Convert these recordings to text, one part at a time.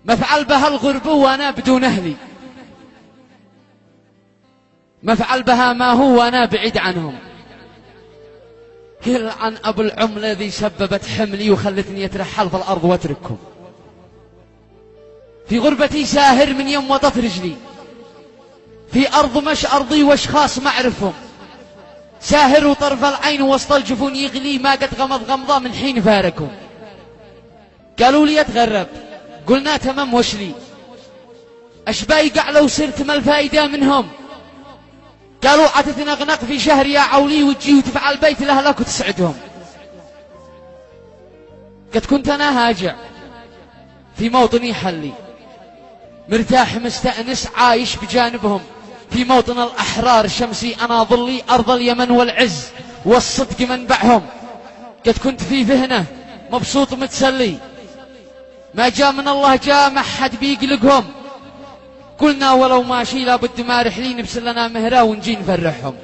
مفعل بها الغربة وأنا بدون أهلي، مفعل بها ما هو وأنا بعيد عنهم. كل عن أبو العملة ذي سببت حملي وخلتني أترحل في الأرض وأترككم. في غربتي ساهر من يوم وطت رجلي، في أرض مش أرضي وأشخاص ما أعرفهم، ساهر وطرف العين وسط الجفون يغلي، ما قد غمض غمضة من حين فارقهم. قالوا لي أتغرب، قلنا تمام وشلي، أشبايقع لو صرت ما الفايدة منهم. قالوا عتتنغنق في شهر يا عولي وتجي وتفعل بيت لأهلك وتسعدهم. قد كنت أنا هاجع في موطني حلي، مرتاح مستأنس عايش بجانبهم، في موطن الأحرار شمسي أنا ظلي، أرض اليمن والعز والصدق منبعهم. قد كنت في ذهنه مبسوط متسلي، ما جاء من الله جاء ما حد بيقلقهم. قلنا ولو ماشي لابد ما رحلين نبسل لنا مهرة ونجي نفرحهم.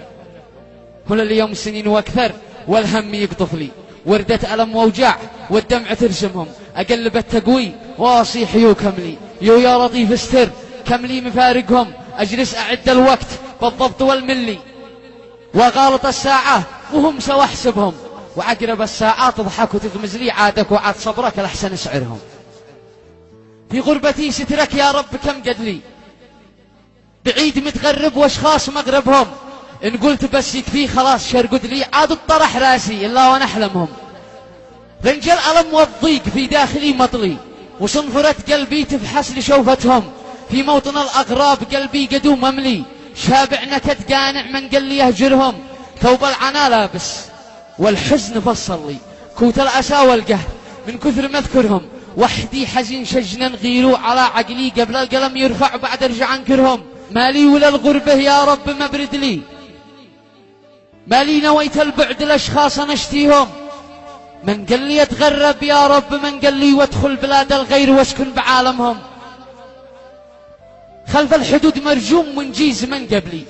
كل اليوم سنين واكثر والهم يقطف لي، وردة ألم ووجاع والدمع ترسمهم. أقلب التقوي واصيح يو كملي، يو يا لطيف استر كملي مفارقهم. أجلس أعد الوقت بالضبط والملي، وغالط الساعة وهم سوا احسبهم، وعقرب الساعات تضحك وتغمز لي، عادك وعاد صبرك الأحسن سعرهم. في غربتي سترك يا رب كم قد لي، بعيد متغرب واشخاص مغربهم. ان قلت بس يكفي خلاص شرقد لي، عاد الطرح راسي الا وانا احلمهم. رنج الالم والضيق في داخلي مطلي، وصنفرة قلبي تفحص لشوفتهم. في موطن الاغراب قلبي قدوم مملي، شابع نكد قانع من قل لي يهجرهم. ثوب العنا لابس والحزن فصل لي، كوت الاسى والقهر من كثر ما اذكرهم. وحدي حزين شجنا غيروا على عقلي، قبل القلم يرفع بعد ارجع انكرهم. مالي ولا الغربة يا رب مبرد لي، مالي نويت البعد الاشخاص نشتيهم. من قال لي اتغرب يا رب، من قال لي وادخل بلاد الغير واسكن بعالمهم. خلف الحدود مرجوم ونجيز من قبلي،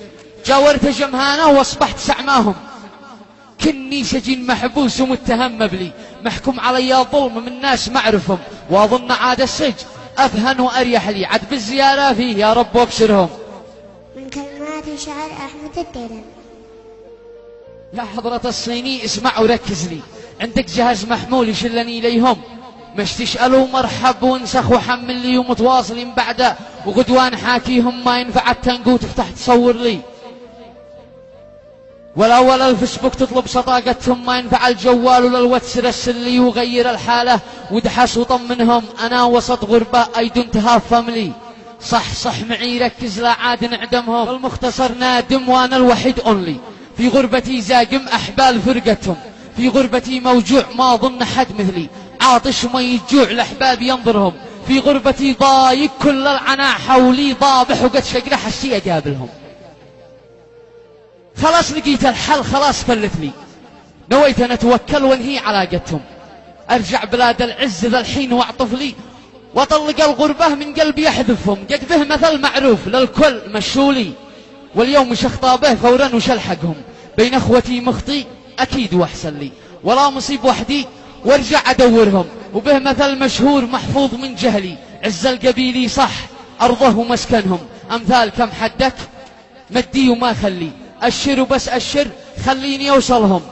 جاورت جمهانه واصبحت سعماهم. كني سجين محبوس ومتهم مبلي، محكوم علي ظلم من ناس معرفهم. واظن عاد السجن افهن واريح لي، عد بالزيارة فيه يا رب وابشرهم. من كلمات شعر احمد الديلم. يا حضرة الصيني اسمع وركز لي، عندك جهاز محمول يشلني اليهم. مش تسألوا مرحب وانسخ وحمل لي ومتواصلين بعده، وغدوان حاكيهم ما ينفع التنقو تفتح تصور لي. ولا الفيسبوك تطلب صداقتهم، ما ينفع الجوال ولا الواتس رسل لي وغير الحالة ودحس وطمنهم. انا وسط غربة ايدون تهافم لي، صح معي ركز لا عاد نعدمهم. المختصر نادم وانا الوحيد اونلي، في غربتي زاقم احبال فرقتهم. في غربتي موجوع ما اظن حد مثلي، عاطش وما يجوع الاحباب ينظرهم. في غربتي ضايق كل العناء حولي، ضابح وقد شقرح حسي اقابلهم. خلاص لقيت الحل خلاص فلت لي، نويت ان اتوكل وانهي علاقتهم. ارجع بلاد العز ذا الحين واعطف لي، واطلق الغربة من قلبي يحذفهم. قد به مثل معروف للكل مشولي، واليوم مش اخطابه فورا وش الحقهم. بين اخوتي مخطي اكيد واحسن لي، ولا مصيب وحدي وارجع ادورهم. وبه مثل مشهور محفوظ من جهلي، عز القبيلي صح ارضه ومسكنهم. امثال كم حدك مدي وما خلي، أشر وبس أشر خليني أوصلهم.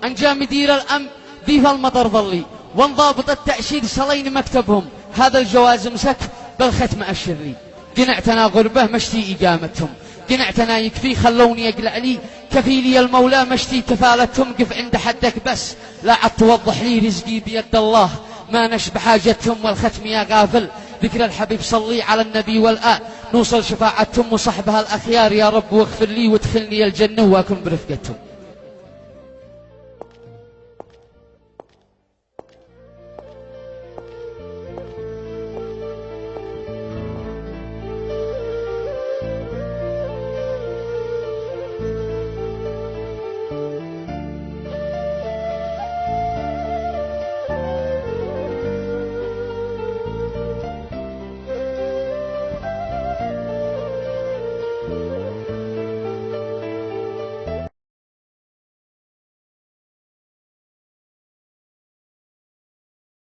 أنجا مدير الأمن ذي المطر ظلي، وانضابط التأشير صلين مكتبهم. هذا الجواز مسك بالختم أشر لي، قنعتنا غربة مشتي إقامتهم. قنعتنا يكفي خلوني أقلع لي، كفيلي المولى مشتي كفالتهم. قف عند حدك بس لا عد توضح لي، رزقي بيد الله ما نشب حاجتهم. والختم يا غافل ذكر الحبيب صلي على النبي والآل، نوصل شفاعتهم وصحبها الأخيار. يا رب واغفر لي وادخلني الجنة واكن برفقتهم.